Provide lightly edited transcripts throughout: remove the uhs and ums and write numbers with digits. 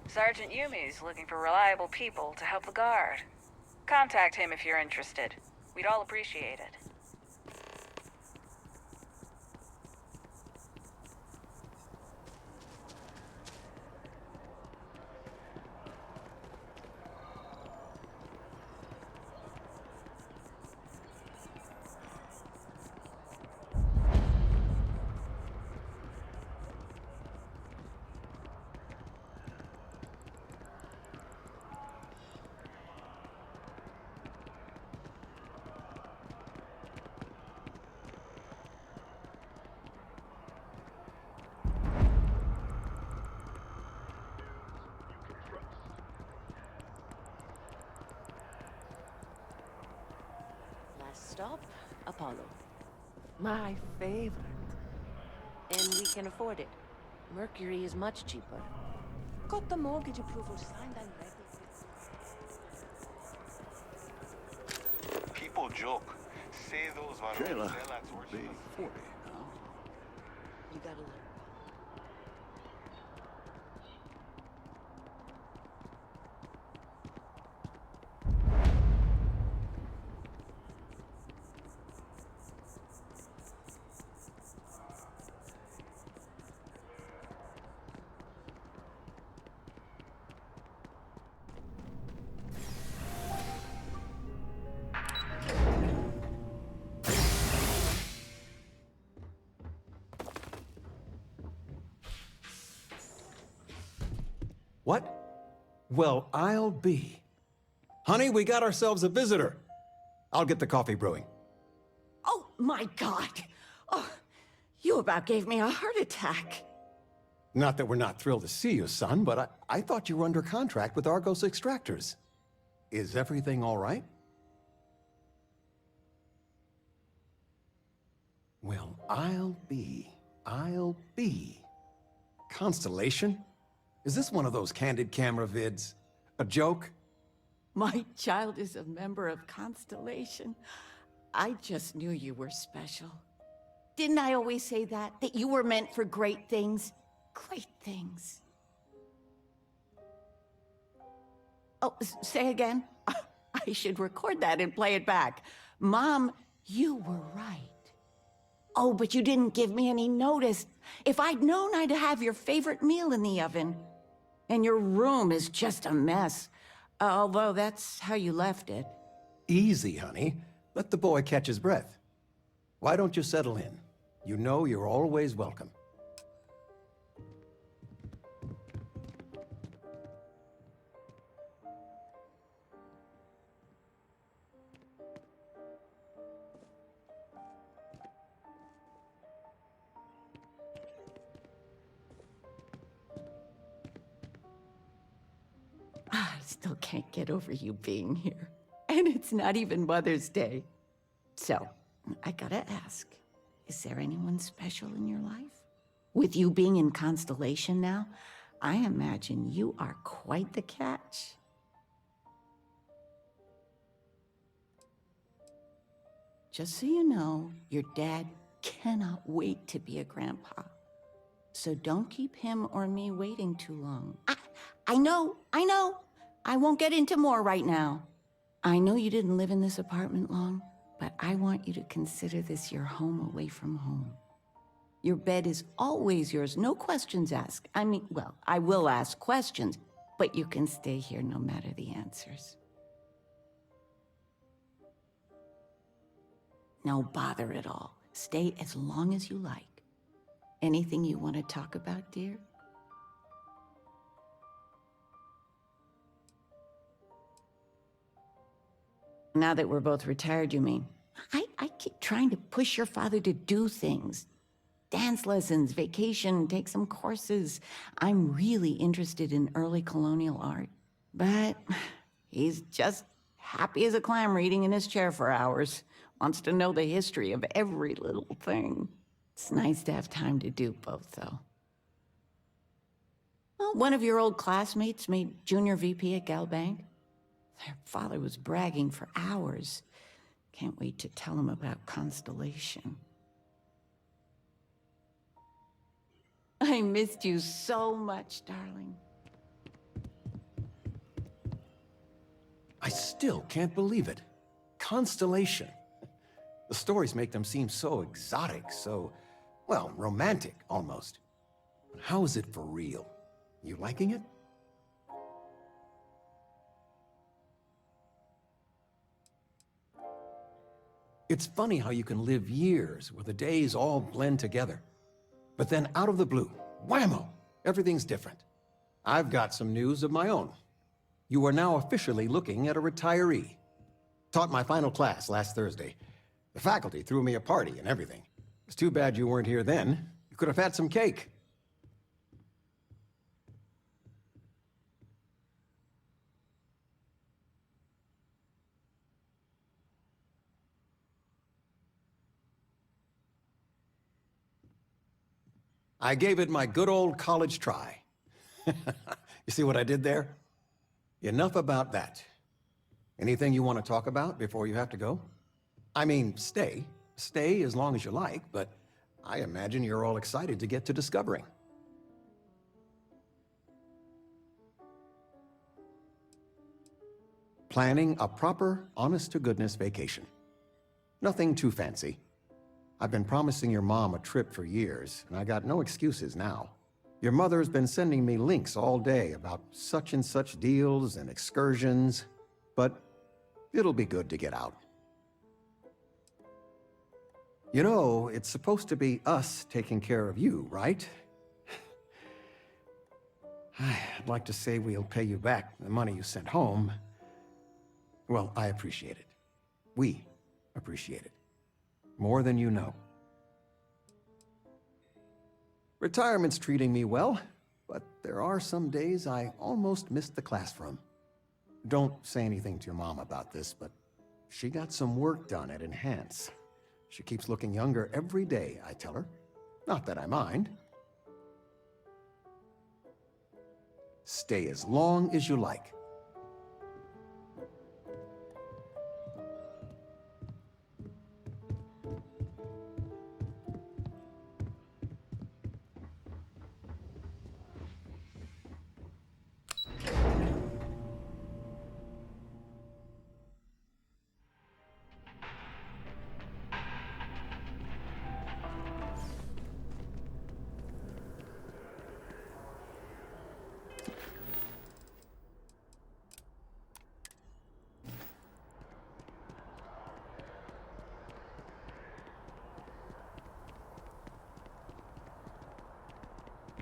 Sergeant Yumi's looking for reliable people to help the guard. Contact him if you're interested. We'd all appreciate it. Last stop, Apollo. My favorite. And we can afford it. Mercury is much cheaper. Got the mortgage approval signed and ready. People joke. Say those Shayla relax will be 40 now. You gotta let her What? Well, I'll be. Honey, we got ourselves a visitor. I'll get the coffee brewing. Oh, my God. Oh, you about gave me a heart attack. Not that we're not thrilled to see you, son, but I thought you were under contract with Argos Extractors. Is everything all right? Well, I'll be. Constellation? Is this one of those candid camera vids? A joke? My child is a member of Constellation. I just knew you were special. Didn't I always say that? That you were meant for great things? Great things. Oh, say again? I should record that and play it back. Mom, you were right. Oh, but you didn't give me any notice. If I'd known I'd have your favorite meal in the oven. And your room is just a mess. Although that's how you left it. Easy, honey. Let the boy catch his breath. Why don't you settle in? You know you're always welcome. I still can't get over you being here. And it's not even Mother's Day. So, I gotta ask, is there anyone special in your life? With you being in Constellation now, I imagine you are quite the catch. Just so you know, your dad cannot wait to be a grandpa. So don't keep him or me waiting too long. I know. I won't get into more right now. I know you didn't live in this apartment long, but I want you to consider this your home away from home. Your bed is always yours, no questions asked. I mean, well, I will ask questions, but you can stay here no matter the answers. No bother at all. Stay as long as you like. Anything you want to talk about, dear? Now that we're both retired, you mean? I keep trying to push your father to do things. Dance lessons, vacation, take some courses. I'm really interested in early colonial art. But he's just happy as a clam reading in his chair for hours. Wants to know the history of every little thing. It's nice to have time to do both, though. Well, one of your old classmates made junior VP at Galbank. Their father was bragging for hours. Can't wait to tell him about Constellation. I missed you so much, darling. still can't believe it. Constellation. The stories make them seem so exotic, so, well, romantic, almost. But how is it for real? You liking it? It's funny how you can live years where the days all blend together. But then out of the blue, whammo, everything's different. I've got some news of my own. You are now officially looking at a retiree. Taught my final class last Thursday. The faculty threw me a party and everything. It's too bad you weren't here then. You could have had some cake. I gave it my good old college try. You see what I did there? Enough about that. Anything you want to talk about before you have to go? I mean, stay. Stay as long as you like, but I imagine you're all excited to get to discovering. Planning a proper, honest-to-goodness vacation. Nothing too fancy. I've been promising your mom a trip for years, and I got no excuses now. Your mother's been sending me links all day about such and such deals and excursions, but it'll be good to get out. You know, it's supposed to be us taking care of you, right? I'd like to say we'll pay you back the money you sent home. Well, I appreciate it. We appreciate it. More than you know. Retirement's treating me well, but there are some days I almost missed the classroom. Don't say anything to your mom about this, but she got some work done at Enhance. She keeps looking younger every day, I tell her. Not that I mind. Stay as long as you like.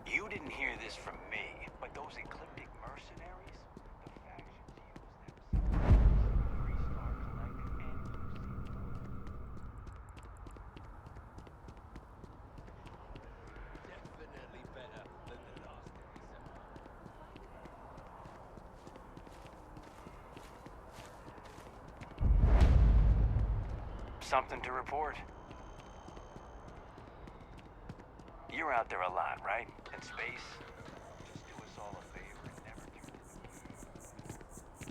You didn't hear this from me, but those ecliptic mercenaries, the factions use themselves. 3 stars like Definitely better than the last Something to report? You're out there a lot, right? In space? Just do us all a favor and never turn to the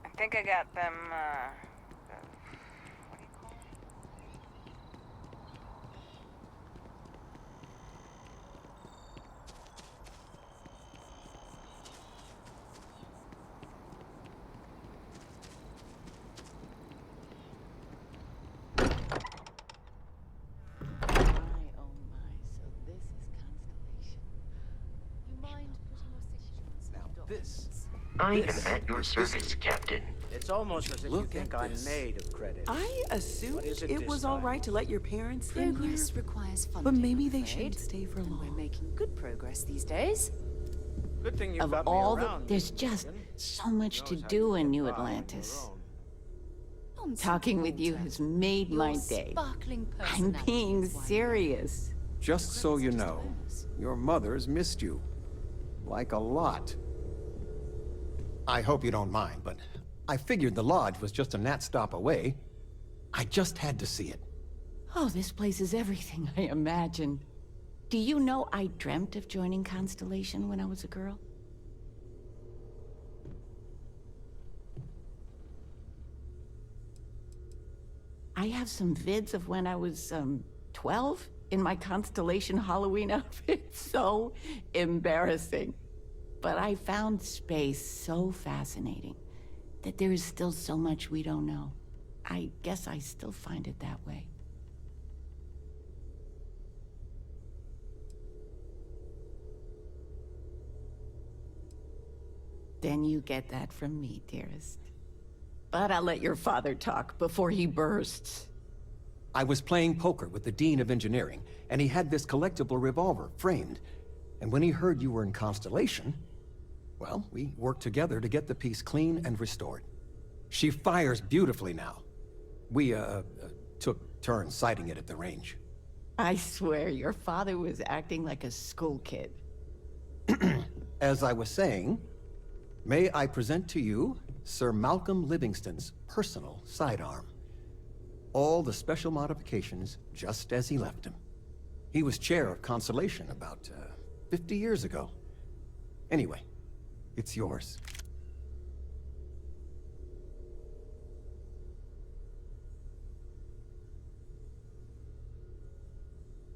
I think I got them, what do you call them? Oh my, so this is Constellation. You mind putting your signatures? Now this. I am at your service, Captain. It's almost as if you Look think at I'm this. made of credit. I assumed What is it it this was all time? right to let your parents in here, Progress requires funding. but maybe I'm they afraid. shouldn't stay for And we're long. making good progress these days. Good thing you Of got me all around. there's just so much to do in New Atlantis. Talking with you has made my day. Sparkling I'm being serious. Just so you know, your mother's missed you. Like a lot. I hope you don't mind, but I figured the lodge was just a gnat stop away. I just had to see it. Oh, this place is everything I imagined. Do you know I dreamt of joining Constellation when I was a girl? I have some vids of when I was, 12 in my Constellation Halloween outfit. So embarrassing. But I found space so fascinating that there is still so much we don't know. I guess I still find it that way. Then you get that from me, dearest. But I'll let your father talk before he bursts. I was playing poker with the Dean of Engineering, and he had this collectible revolver framed. And when he heard you were in Constellation, well, we worked together to get the piece clean and restored. She fires beautifully now. We, took turns sighting it at the range. I swear, your father was acting like a school kid. As I was saying, may I present to you Sir Malcolm Livingston's personal sidearm. All the special modifications just as he left him. He was chair of Constellation about 50 years ago. Anyway, it's yours.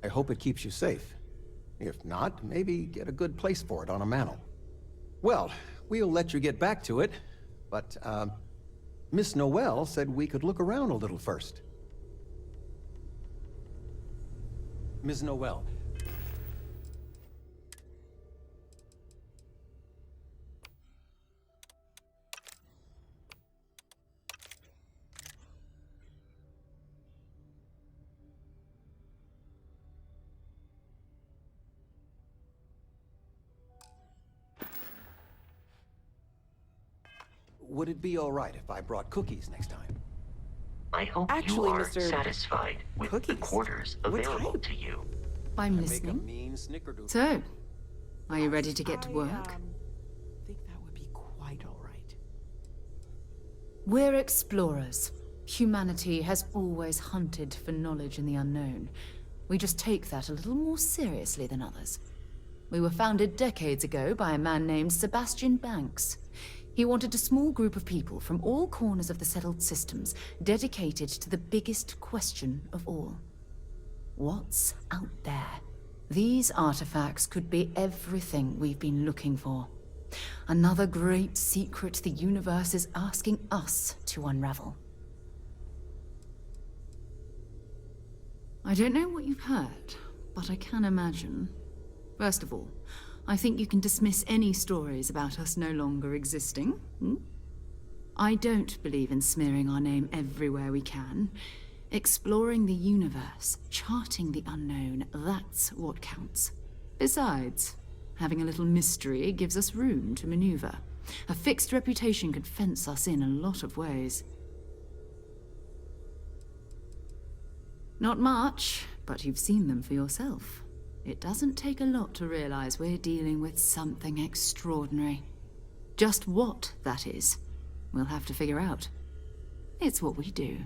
I hope it keeps you safe. If not, maybe get a good place for it on a mantle. Well, we'll let you get back to it, but, Miss Noel said we could look around a little first. Ms. Noel. Would it be all right if I brought cookies next time? I hope Actually, you are Mr. satisfied with the Cookies? quarters What available type? to you. I'm Make a listening. mean snickerdoodle. So, are you ready to get to I work? think that would be quite all right. We're explorers. Humanity has always hunted for knowledge in the unknown. We just take that a little more seriously than others. We were founded decades ago by a man named Sebastian Banks. He wanted a small group of people from all corners of the settled systems dedicated to the biggest question of all. What's out there? These artifacts could be everything we've been looking for. Another great secret the universe is asking us to unravel. I don't know what you've heard, but I can imagine. First of all, I think you can dismiss any stories about us no longer existing. I don't believe in smearing our name everywhere we can. Exploring the universe, charting the unknown, that's what counts. Besides, having a little mystery gives us room to maneuver. A fixed reputation could fence us in a lot of ways. Not much, but you've seen them for yourself. It doesn't take a lot to realize we're dealing with something extraordinary. Just what that is, we'll have to figure out. It's what we do.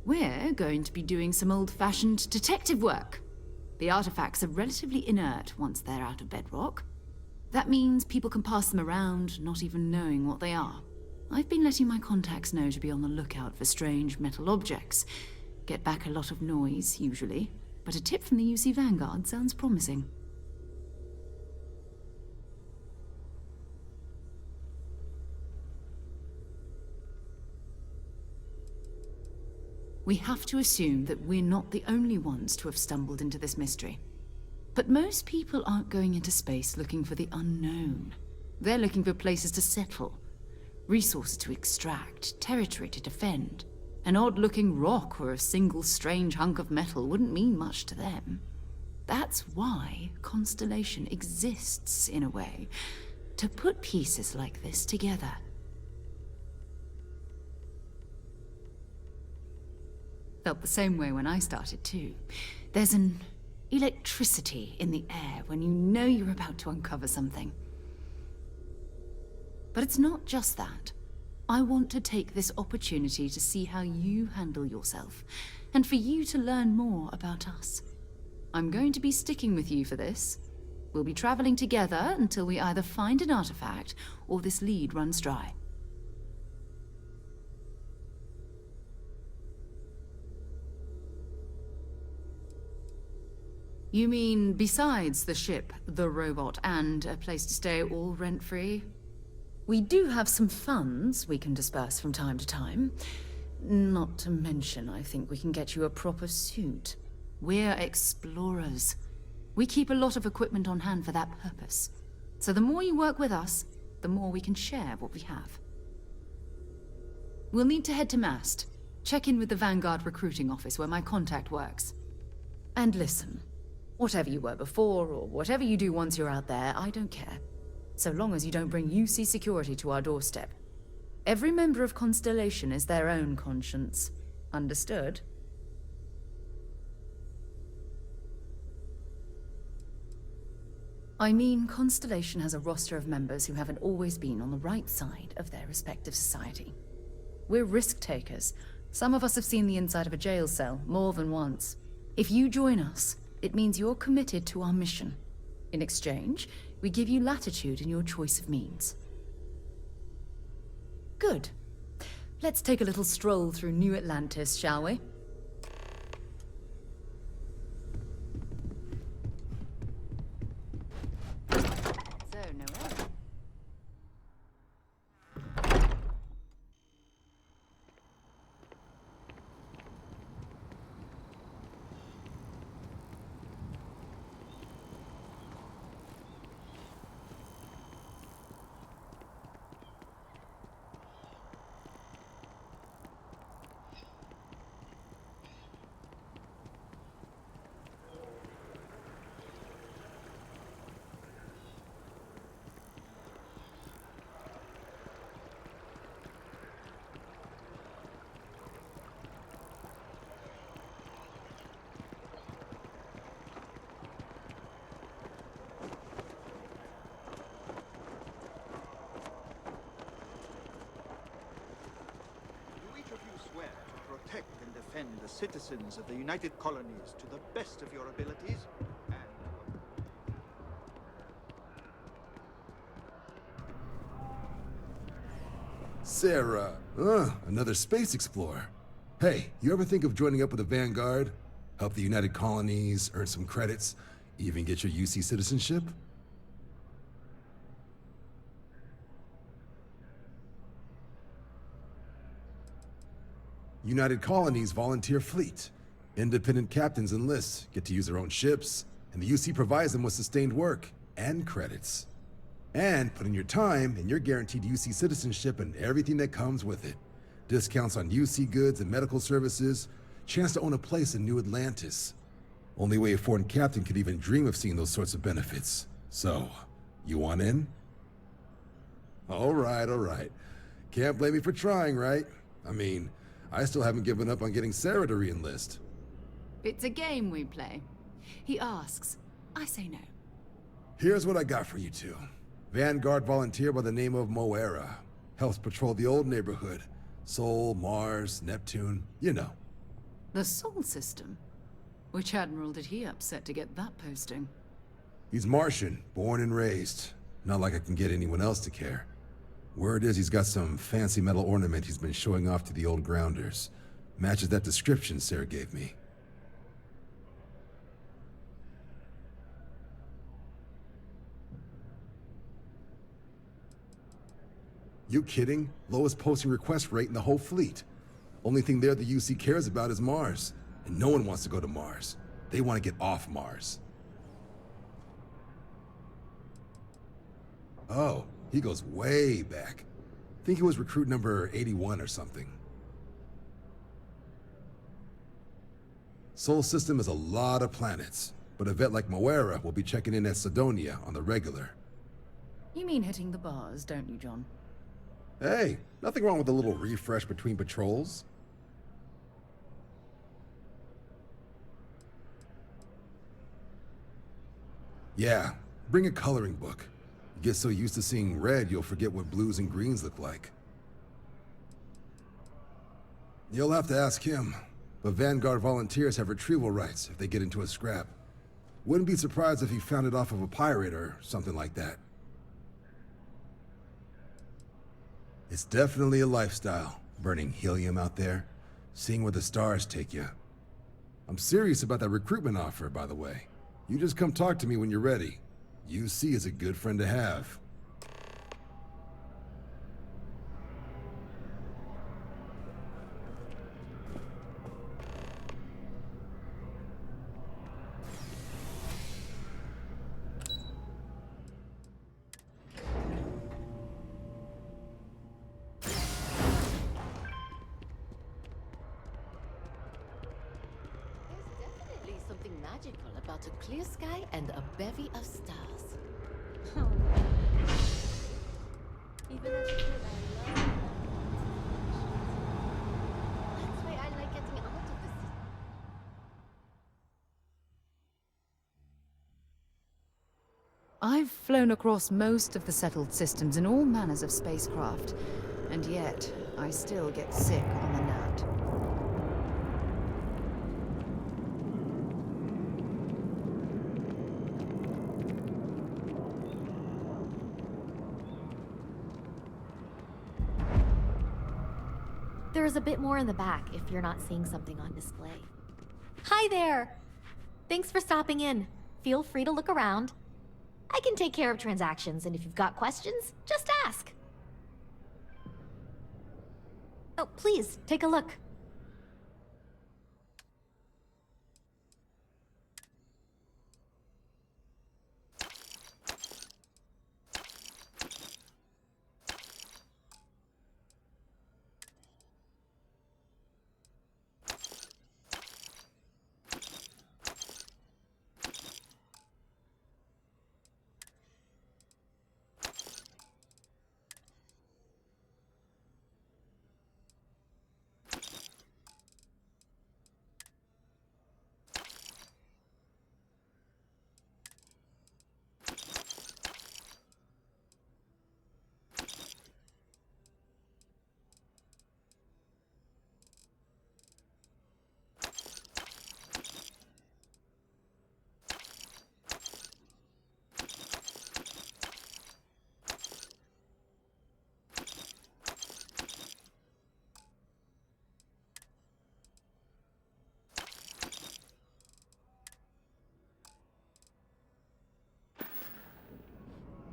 We're going to be doing some old-fashioned detective work. The artifacts are relatively inert once they're out of bedrock. That means people can pass them around, not even knowing what they are. I've been letting my contacts know to be on the lookout for strange metal objects. Get back a lot of noise, usually. But a tip from the UC Vanguard sounds promising. We have to assume that we're not the only ones to have stumbled into this mystery. But most people aren't going into space looking for the unknown. They're looking for places to settle, resources to extract, territory to defend. An odd-looking rock or a single strange hunk of metal wouldn't mean much to them. That's why Constellation exists, in a way, to put pieces like this together. Felt the same way when I started, too. There's an electricity in the air when you know you're about to uncover something. But it's not just that. I want to take this opportunity to see how you handle yourself, and for you to learn more about us. I'm going to be sticking with you for this. We'll be traveling together until we either find an artifact or this lead runs dry. You mean besides the ship, the robot, and a place to stay all rent-free? We do have some funds we can disperse from time to time. Not to mention, I think we can get you a proper suit. We're explorers. We keep a lot of equipment on hand for that purpose. So the more you work with us, the more we can share what we have. We'll need to head to Mast. Check in with the Vanguard recruiting office where my contact works. And listen, whatever you were before, or whatever you do once you're out there, I don't care. So long as you don't bring UC security to our doorstep. Every member of Constellation is their own conscience. Understood? I mean, Constellation has a roster of members who haven't always been on the right side of their respective society. We're risk-takers. Some of us have seen the inside of a jail cell more than once. If you join us, it means you're committed to our mission. In exchange, we give you latitude in your choice of means. Good. Let's take a little stroll through New Atlantis, shall we? So, Noel. Do each of you swear to protect and defend the citizens of the United Colonies to the best of your abilities? And Sarah, another space explorer. Hey, you ever think of joining up with the Vanguard? Help the United Colonies, earn some credits, even get your UC citizenship? United Colonies volunteer fleet. Independent captains enlist, get to use their own ships, and the UC provides them with sustained work and credits. And put in your time, and you're guaranteed UC citizenship and everything that comes with it. Discounts on UC goods and medical services, chance to own a place in New Atlantis. Only way a foreign captain could even dream of seeing those sorts of benefits. So, you want in? All right. Can't blame me for trying, right? I mean, I still haven't given up on getting Sarah to re-enlist. It's a game we play. He asks, I say no. Here's what I got for you two. Vanguard volunteer by the name of Moera. Helps patrol the old neighborhood. Sol, Mars, Neptune, you know. The Sol system? Which admiral did he upset to get that posting? He's Martian, born and raised. Not like I can get anyone else to care. Word is he's got some fancy metal ornament he's been showing off to the old grounders. Matches that description Sarah gave me. You kidding? Lowest posting request rate in the whole fleet. Only thing there the UC cares about is Mars. And no one wants to go to Mars. They want to get off Mars. Oh, he goes way back. Think he was recruit number 81 or something. Sol system is a lot of planets, but a vet like Moera will be checking in at Sidonia on the regular. You mean hitting the bars, don't you, John? Hey, nothing wrong with a little refresh between patrols. Yeah, bring a coloring book. You get so used to seeing red, you'll forget what blues and greens look like. You'll have to ask him. But Vanguard volunteers have retrieval rights if they get into a scrap. Wouldn't be surprised if he found it off of a pirate or something like that. It's definitely a lifestyle, burning helium out there, seeing where the stars take you. I'm serious about that recruitment offer, by the way. You just come talk to me when you're ready. UC is a good friend to have. Something magical about a clear sky and a bevy of stars. Even as a kid, I love that's why I like getting out of the city. I've flown across most of the settled systems in all manners of spacecraft, and yet I still get sick on the gnat. There's a bit more in the back if you're not seeing something on display. Hi there! Thanks for stopping in. Feel free to look around. I can take care of transactions, and if you've got questions, just ask. Oh, please, take a look.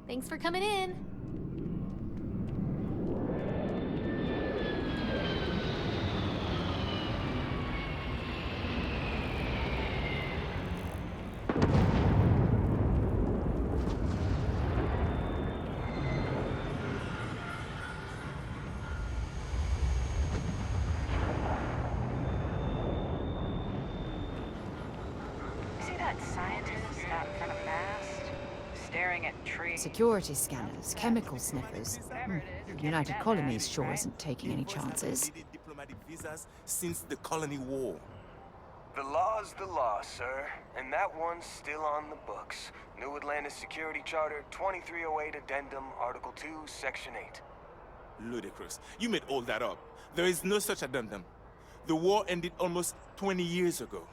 Thanks for coming in. See that scientist out in front of mast? Staring at trees. Security scanners, chemical sniffers. The United Colonies sure isn't taking any chances. Diplomatic visas since the colony war. The law's the law, sir, and that one's still on the books. New Atlantis Security Charter, 2308 Addendum, Article 2, Section 8. Ludicrous. You made all that up. There is no such addendum. The war ended almost 20 years ago.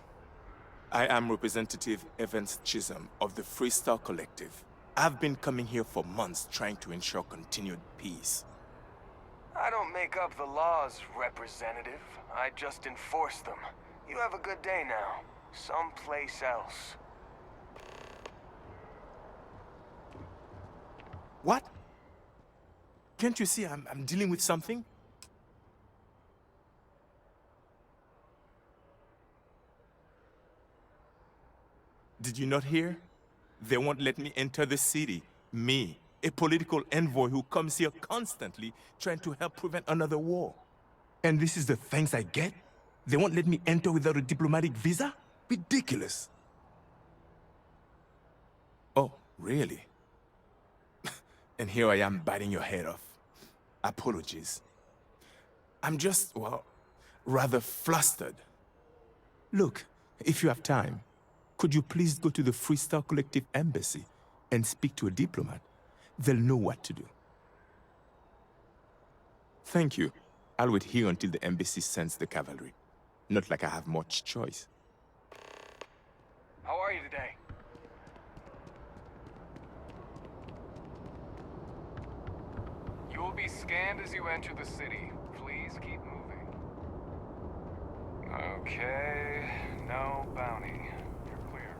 I am Representative Evans Chisholm of the Freestar Collective. I've been coming here for months trying to ensure continued peace. I don't make up the laws, Representative. I just enforce them. You have a good day now. Someplace else. What? Can't you see I'm dealing with something? Did you not hear? They won't let me enter the city. Me, a political envoy who comes here constantly trying to help prevent another war. And this is the thanks I get? They won't let me enter without a diplomatic visa? Ridiculous. Oh, really? And here I am biting your head off. Apologies. I'm just, well, rather flustered. Look, if you have time, could you please go to the Freestar Collective Embassy and speak to a diplomat? They'll know what to do. Thank you. I'll wait here until the embassy sends the cavalry. Not like I have much choice. How are you today? You will be scanned as you enter the city. Please keep moving. Okay, no bounty. You're clear.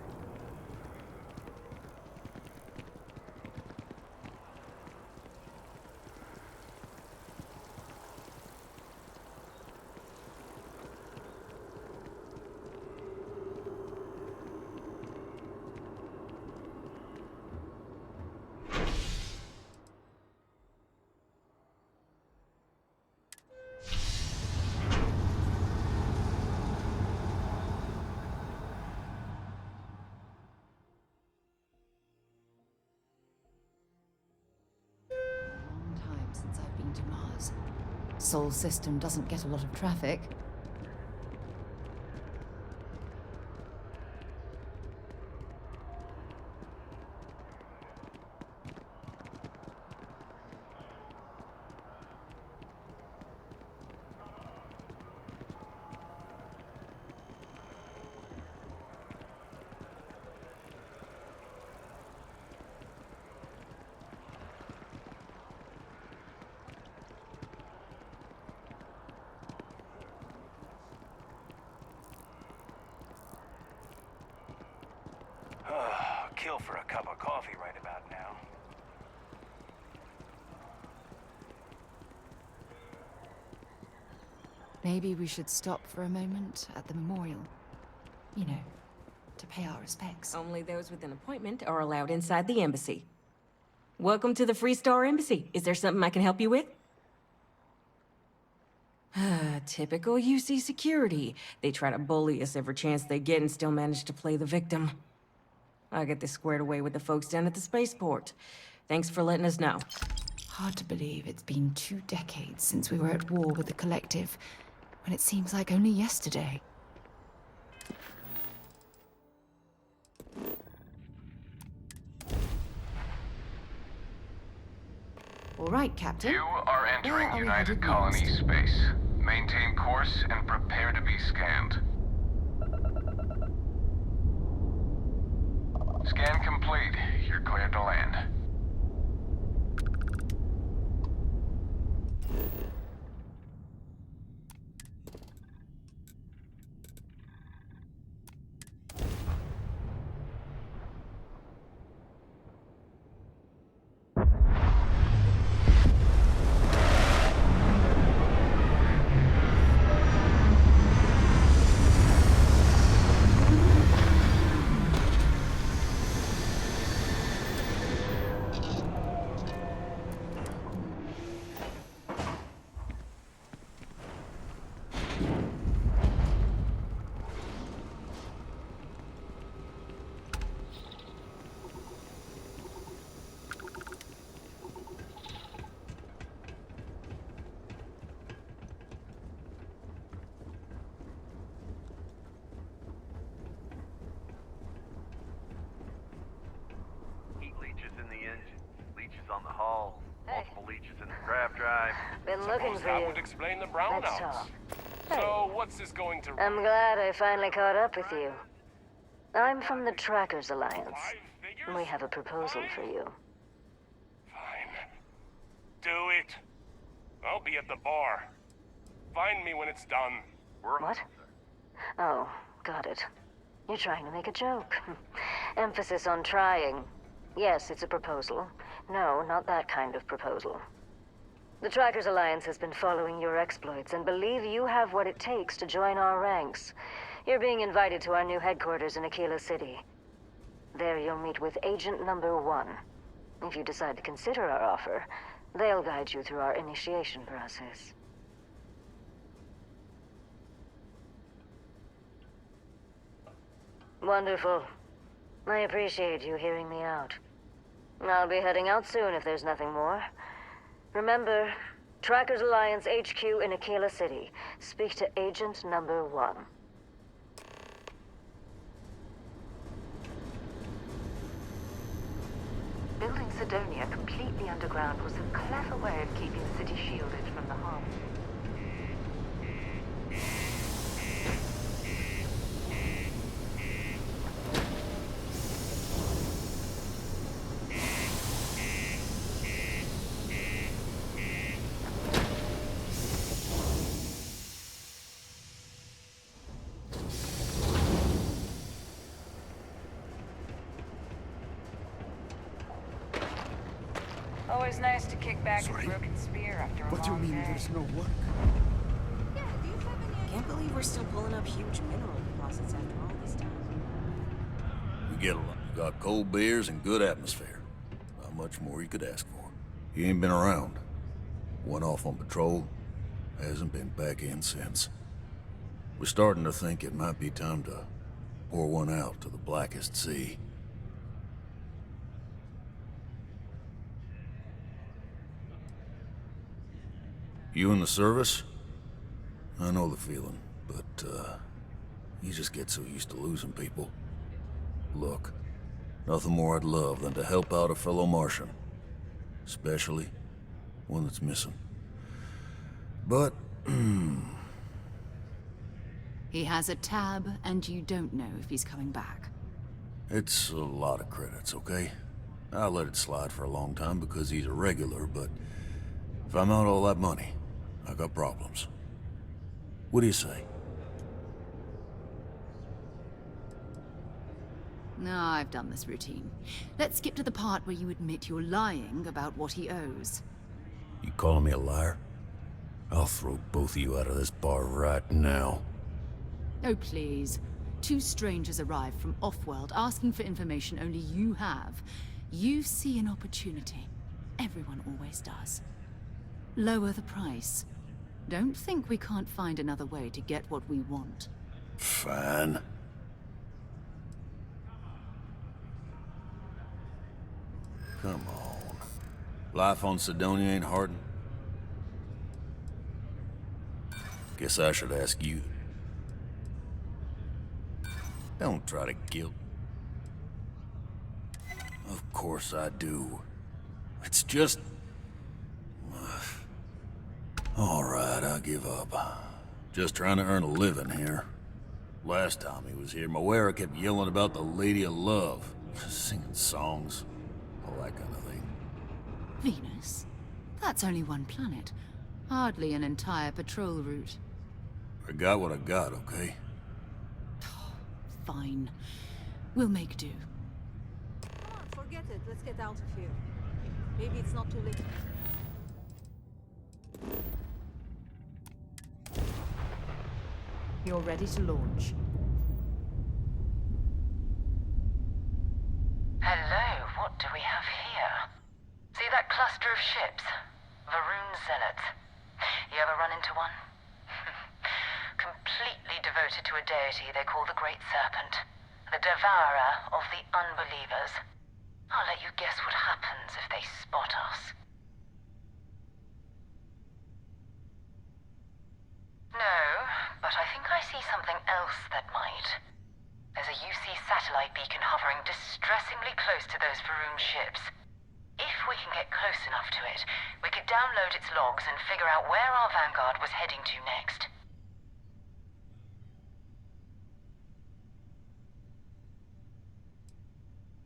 Long time since I've been to Mars. Sol system doesn't get a lot of traffic. Kill for a cup of coffee right about now. Maybe we should stop for a moment at the memorial. You know, to pay our respects. Only those with an appointment are allowed inside the embassy. Welcome to the Free Star Embassy. Is there something I can help you with? Typical UC security. They try to bully us every chance they get and still manage to play the victim. I'll get this squared away with the folks down at the spaceport. Thanks for letting us know. Hard to believe it's been 2 decades since we were at war with the Collective, when it seems like only yesterday. All right, Captain. You are entering United Colony space. Maintain course and prepare to be scanned. Scan complete. You're cleared to land. On the hull, multiple leeches in the grav drive. Been looking for That you. would explain the brownouts. Let's talk. So, what's this going to... I'm glad I finally caught up with you. I'm from the Trackers Alliance. We have a proposal for you. Fine. Do it. I'll be at the bar. Find me when it's done. What? Oh, got it. You're trying to make a joke. Emphasis on trying. Yes, it's a proposal. No, not that kind of proposal. The Trackers Alliance has been following your exploits and believe you have what it takes to join our ranks. You're being invited to our new headquarters in Aquila City. There you'll meet with Agent Number 1. If you decide to consider our offer, they'll guide you through our initiation process. Wonderful. I appreciate you hearing me out. I'll be heading out soon if there's nothing more. Remember, Trackers Alliance HQ in Aquila City. Speak to Agent Number 1. Building Sidonia completely underground was a clever way of keeping the city shielded from the harm. always nice to kick back a broken spear after a long day. no work? Can't believe we're still pulling up huge mineral deposits after all this time. We get along. Got cold beers and good atmosphere. Not much more you could ask for. He ain't been around. Went off on patrol. Hasn't been back in since. We're starting to think it might be time to pour one out to the blackest sea. You in the service? I know the feeling, but, you just get so used to losing people. Look, nothing more I'd love than to help out a fellow Martian. Especially one that's missing. But, He has a tab, and you don't know if he's coming back. it's a lot of credits, okay? I let it slide for a long time because he's a regular, but if I'm out all that money, I got problems. What do you say? No, I've done this routine. Let's skip to the part where you admit you're lying about what he owes. You calling me a liar? I'll throw both of you out of this bar right now. Oh, please. Two strangers arrive from off-world asking for information only you have. You see an opportunity. Everyone always does. Lower the price. Don't think we can't find another way to get what we want. Fine. Come on. Life on Sidonia ain't hardened. Guess I should ask you. Don't try to guilt. Of course I do. It's just... All right, I give up. Just trying to earn a living here. Last time he was here, Moira kept yelling about the Lady of Love. Singing songs. All that kind of thing. Venus? That's only one planet. Hardly an entire patrol route. I got what I got, okay? Fine. We'll make do. Come on, forget it. Let's get out of here. Maybe it's not too late. You're ready to launch. Hello, what do we have here? See that cluster of ships? Varun Zealots. You ever run into one? Completely devoted to a deity they call the Great Serpent. The devourer of the unbelievers. I'll let you guess what happens if they spot us. No, but I think I see something else that might. There's a UC satellite beacon hovering distressingly close to those Varun ships. If we can get close enough to it, we could download its logs and figure out where our vanguard was heading to next.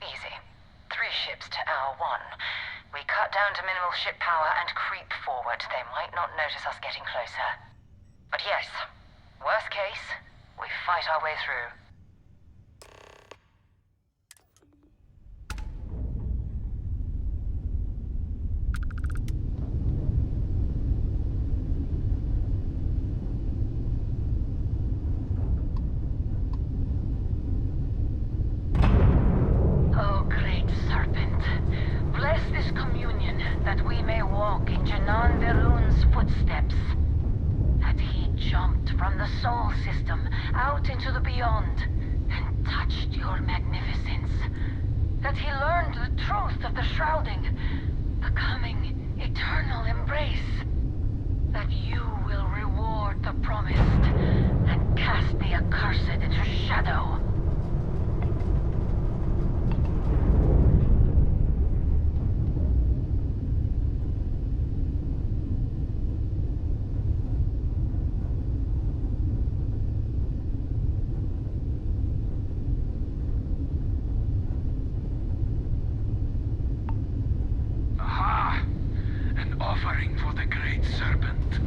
Easy. 3 ships to hour 1. We cut down to minimal ship power and creep forward. They might not notice us getting closer. But yes, worst case, we fight our way through. Oh, great serpent, bless this communion that we may walk in Janan Verun's footsteps. That he jumped from the Sol system out into the beyond and touched your magnificence. That he learned the truth of the shrouding, the coming eternal embrace. That you will reward the promised and cast the accursed into shadow. Aha! An offering for the Great Serpent.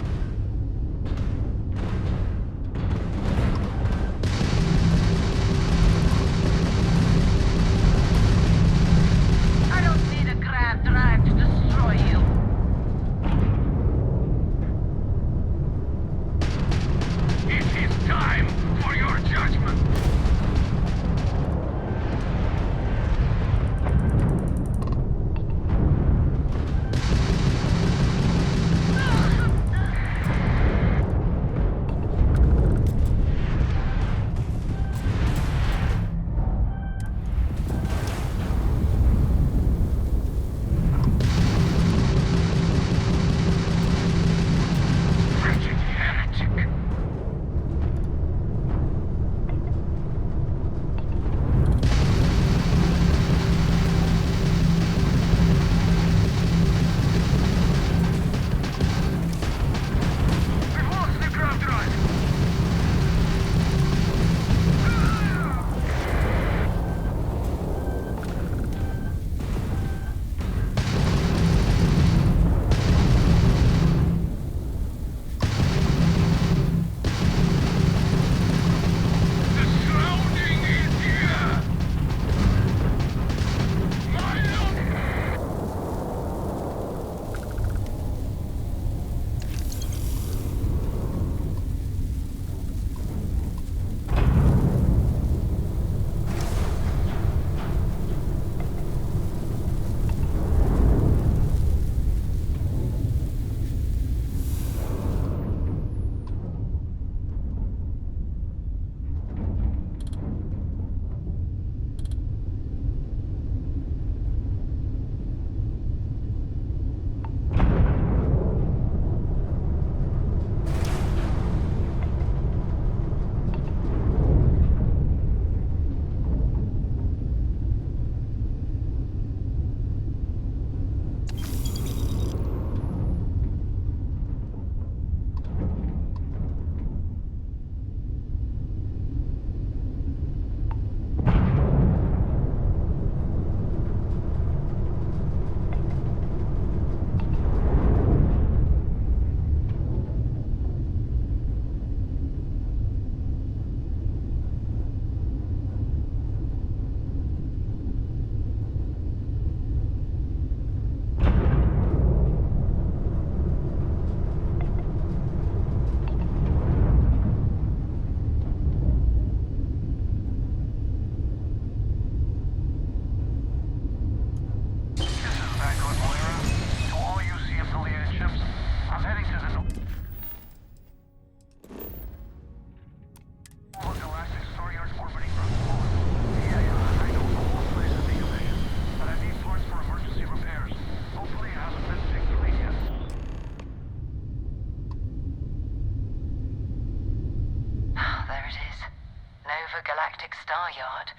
of a galactic star yard,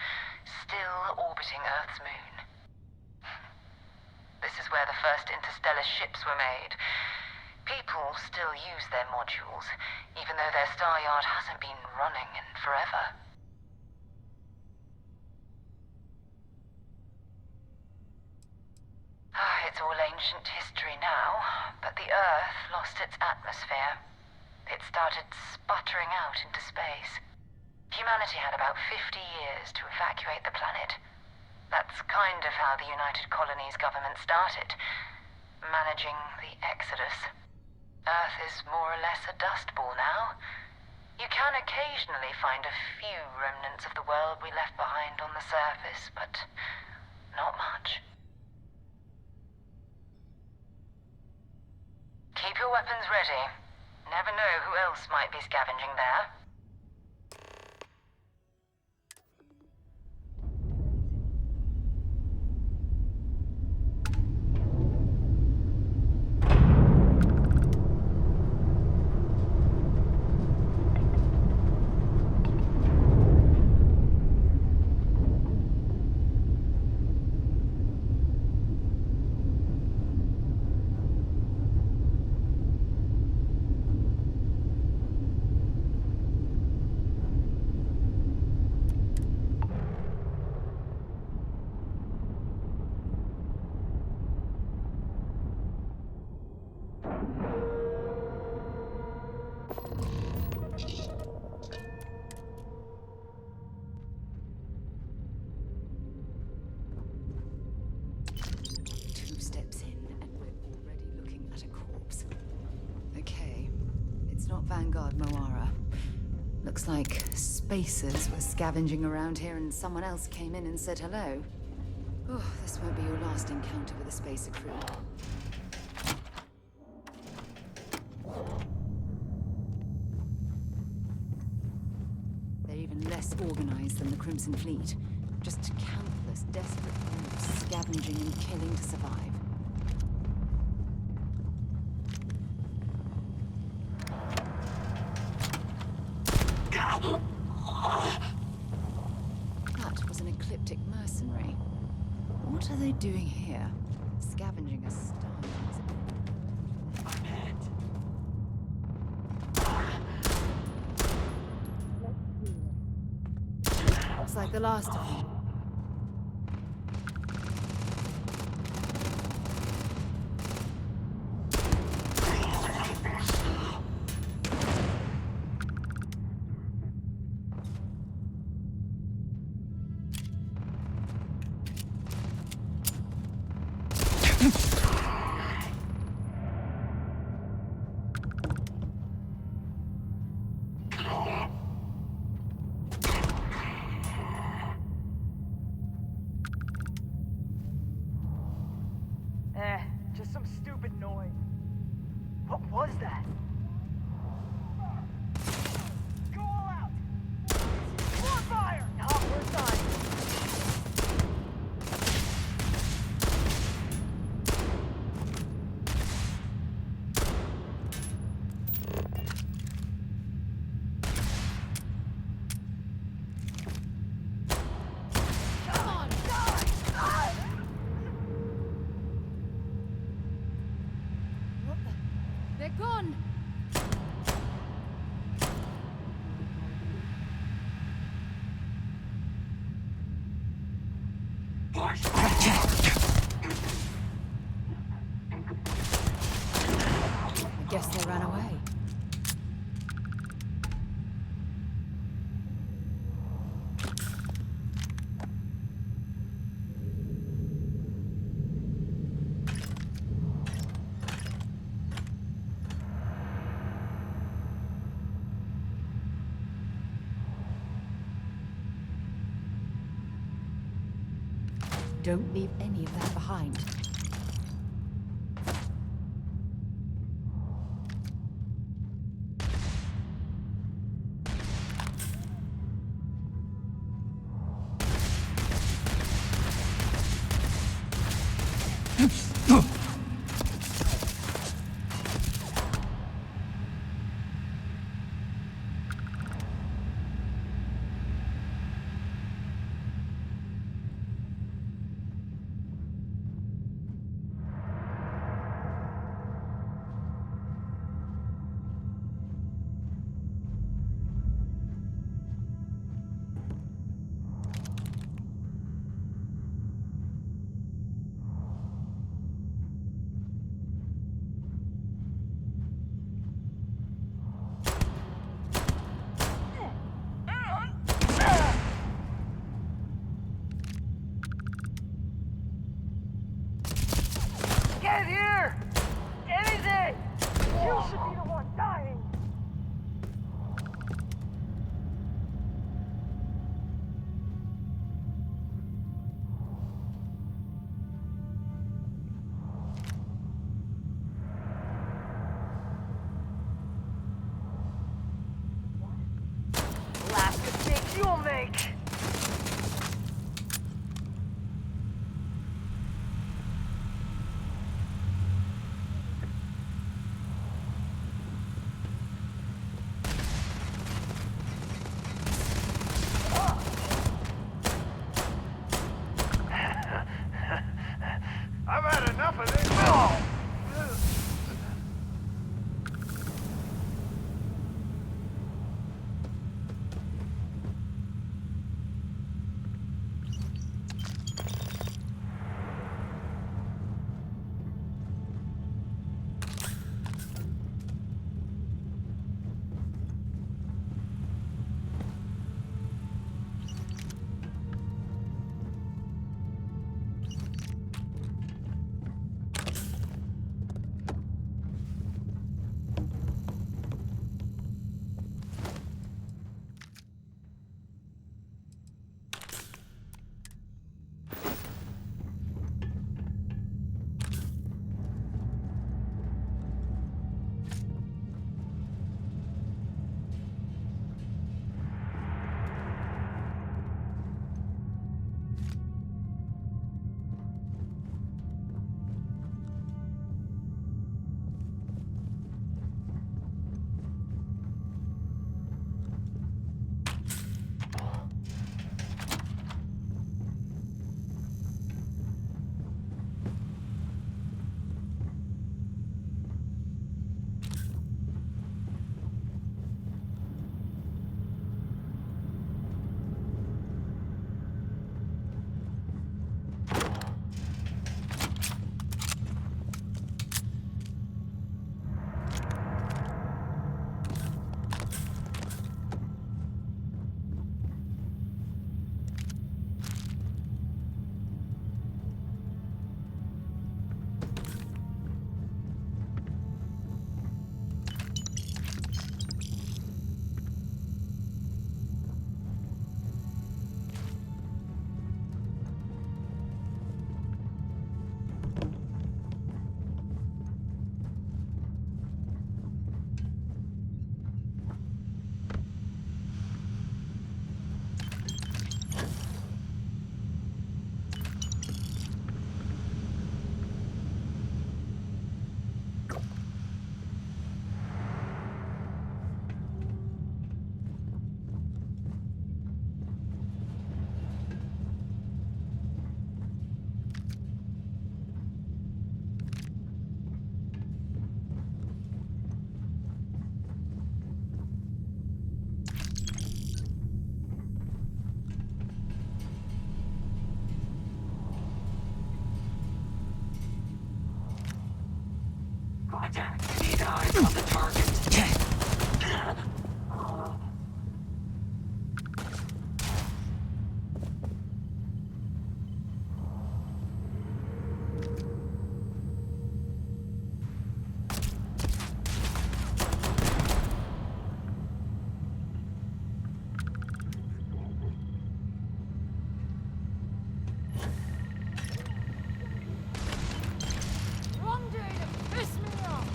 still orbiting Earth's moon. This is where the first interstellar ships were made. People still use their modules, even though their star yard hasn't been running in forever. It's all ancient history now, but the Earth lost its atmosphere. It started sputtering out into space. Humanity had about 50 years to evacuate the planet. That's kind of how the United Colonies government started, managing the exodus. Earth is more or less a dust ball now. You can occasionally find a few remnants of the world we left behind on the surface, but not much. Keep your weapons ready. Never know who else might be scavenging there. Vanguard Moara. Looks like spacers were scavenging around here and someone else came in and said hello. Oh, this won't be your last encounter with a spacer crew. They're even less organized than the Crimson Fleet. Just countless desperate groups scavenging and killing to survive. That was an ecliptic mercenary. What are they doing here? Scavenging a star. Looks like the last of them. Just some stupid noise. What was that? Go all out! More fire! No, we're done. They're gone! I guess they ran away. Don't leave any of that behind. you'll make! I've had enough of this. Need eyes on the target. Wrong day to piss me off!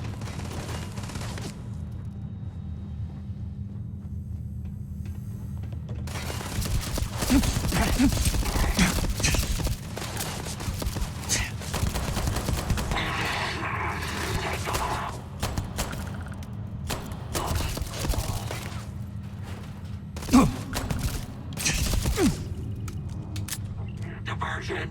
Diversion.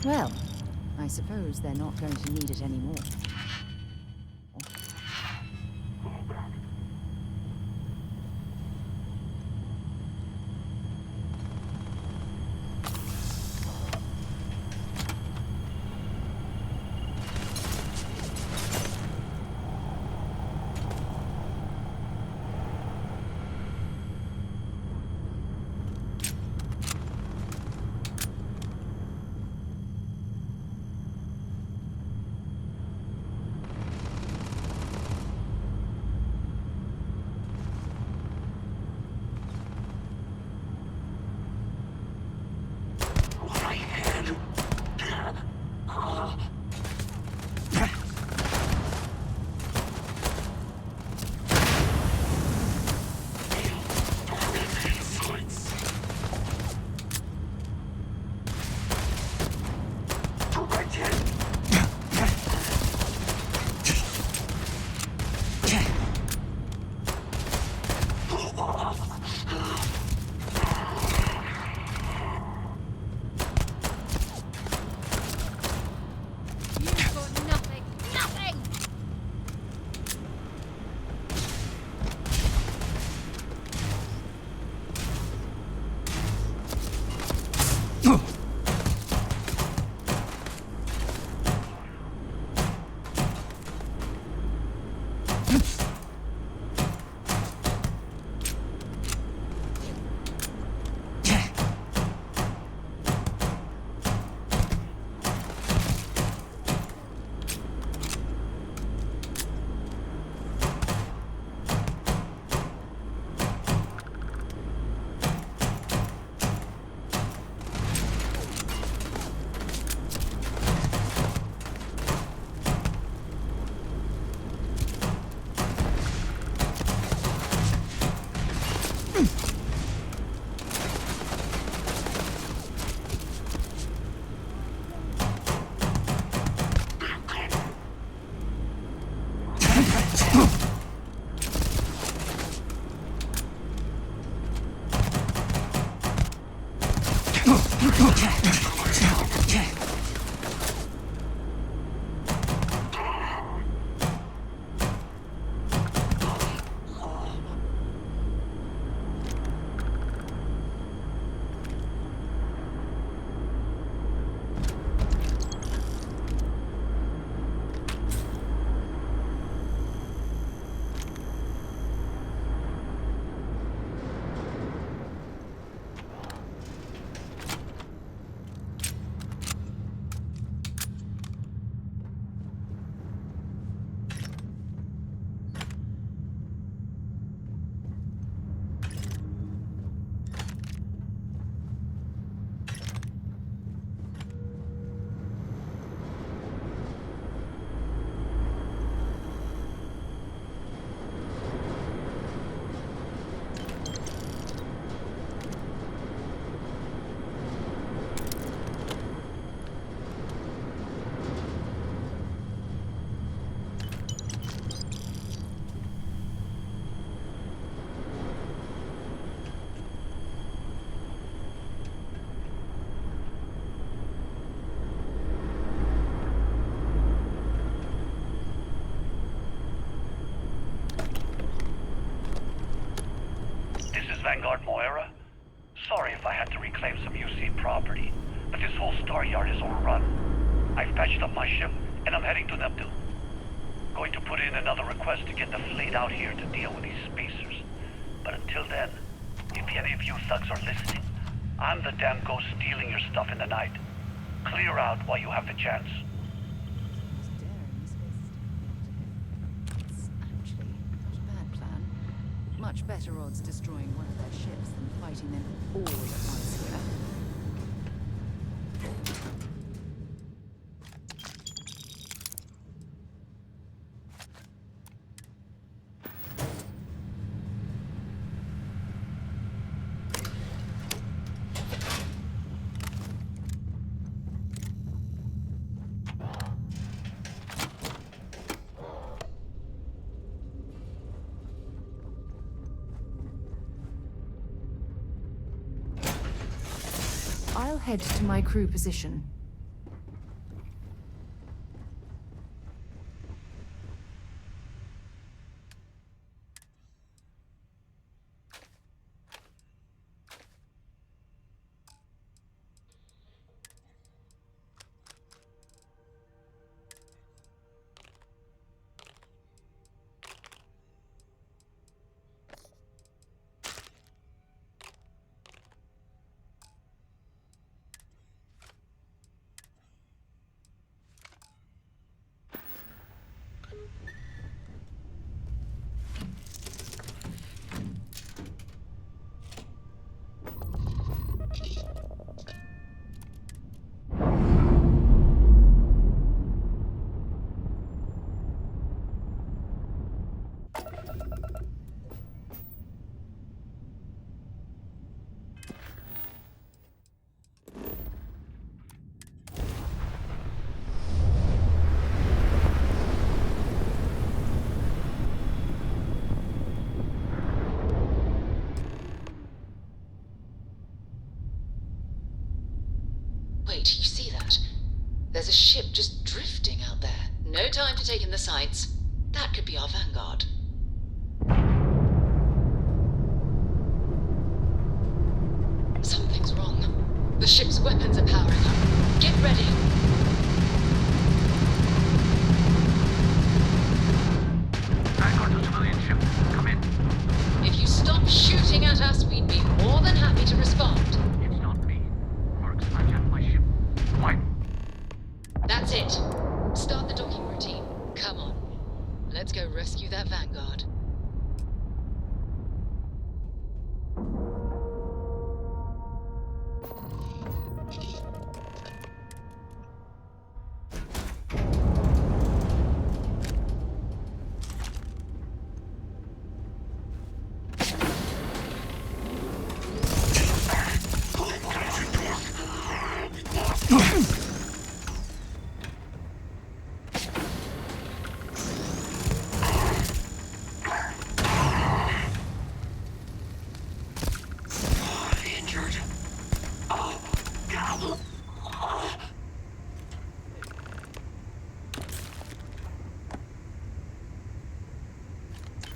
Well, I suppose they're not going to need it anymore. Vanguard Moira. Sorry if I had to reclaim some UC property, but this whole star yard is overrun. I've patched up my ship, and I'm heading to Neptune. Going to put in another request to get the fleet out here to deal with these spacers. But until then, if any of you thugs are listening, I'm the damn ghost stealing your stuff in the night. Clear out while you have the chance. It's actually not a bad plan. Much better odds destroying one of their ships than fighting them all at once here. I'll head to my crew position. ship just drifting out there. No time to take in the sights. That could be our vanguard. Something's wrong. The ship's weapons are powering up. Get ready. Vanguard to civilian ship. Come in. If you stop shooting at us, we'd be more than happy to respond. It's not me. Mercs hijacked my ship. Why? That's it. Start the docking routine. Come on. Let's go rescue that vanguard.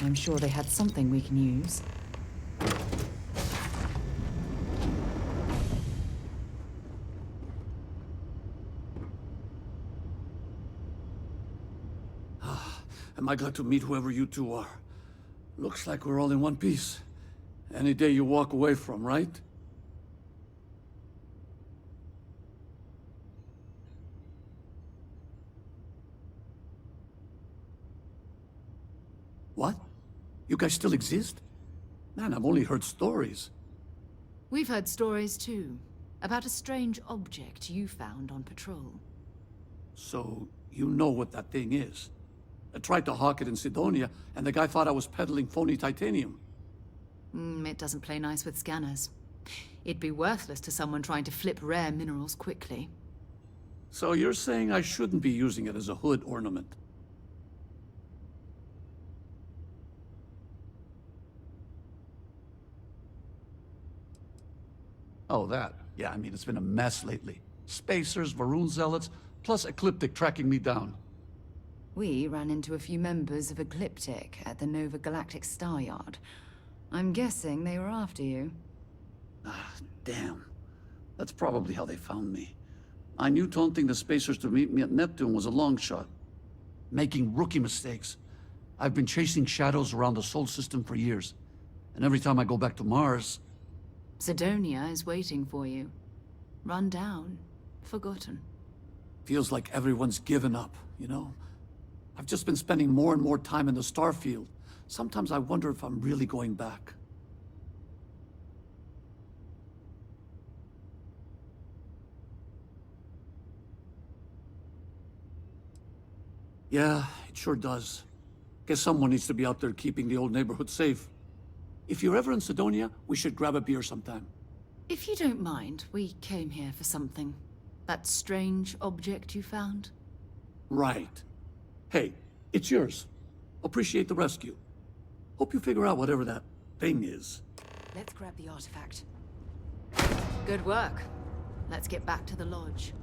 I'm sure they had something we can use. Am I glad to meet whoever you two are. Looks like we're all in one piece. Any day you walk away from, right? What? You guys still exist? Man, I've only heard stories. We've heard stories too, about a strange object you found on patrol. So, you know what that thing is? I tried to hawk it in Sidonia, and the guy thought I was peddling phony titanium. It doesn't play nice with scanners. It'd be worthless to someone trying to flip rare minerals quickly. So you're saying I shouldn't be using it as a hood ornament? Oh, that. Yeah, I mean, it's been a mess lately. Spacers, Varun zealots, plus Ecliptic tracking me down. We ran into a few members of Ecliptic at the Nova Galactic Star Yard. I'm guessing they were after you. Ah, damn. That's probably how they found me. I knew taunting the Spacers to meet me at Neptune was a long shot. Making rookie mistakes. I've been chasing shadows around the Sol system for years. And every time I go back to Mars... Sidonia is waiting for you. Run down. Forgotten. Feels like everyone's given up, you know? I've just been spending more and more time in the Starfield. Sometimes I wonder if I'm really going back. Yeah, it sure does. Guess someone needs to be out there keeping the old neighborhood safe. If you're ever in Sidonia, we should grab a beer sometime. If you don't mind, we came here for something. That strange object you found? Right. Hey, it's yours. Appreciate the rescue. Hope you figure out whatever that thing is. Let's grab the artifact. Good work. Let's get back to the lodge.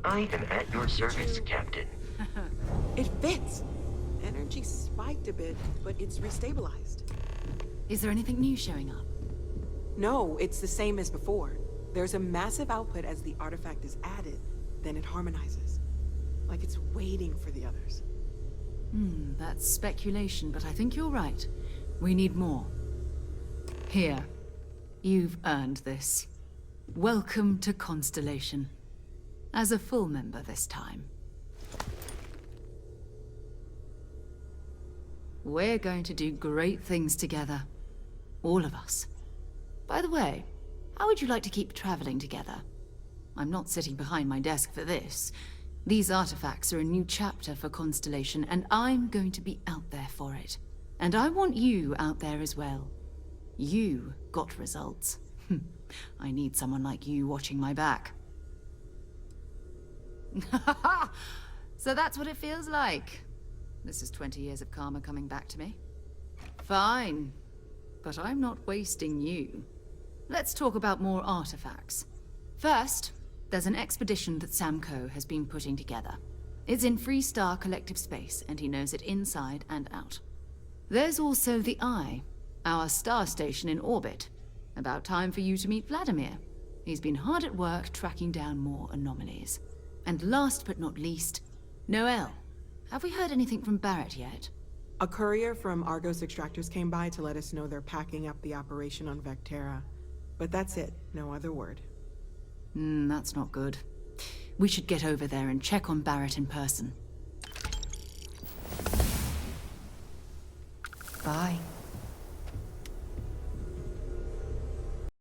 I am at your service, Captain. It fits. Energy spiked a bit, but it's restabilized. Is there anything new showing up? No, it's the same as before. There's a massive output as the artifact is added, then it harmonizes. Like it's waiting for the others. That's speculation, but I think you're right. We need more. Here. You've earned this. Welcome to Constellation. As a full member this time. We're going to do great things together. All of us. By the way, how would you like to keep traveling together? I'm not sitting behind my desk for this. These artifacts are a new chapter for Constellation, and I'm going to be out there for it. And I want you out there as well. You got results. I need someone like you watching my back. So that's what it feels like. This is 20 years of karma coming back to me. Fine. But I'm not wasting you. Let's talk about more artifacts. First, there's an expedition that Samco has been putting together. It's in Freestar Collective Space, and he knows it inside and out. There's also the Eye, our star station in orbit. About time for you to meet Vladimir. He's been hard at work tracking down more anomalies. And last but not least, Noel. Have we heard anything from Barrett yet? A courier from Argos Extractors came by to let us know they're packing up the operation on Vectera. But that's it, no other word. That's not good. We should get over there and check on Barrett in person. Bye.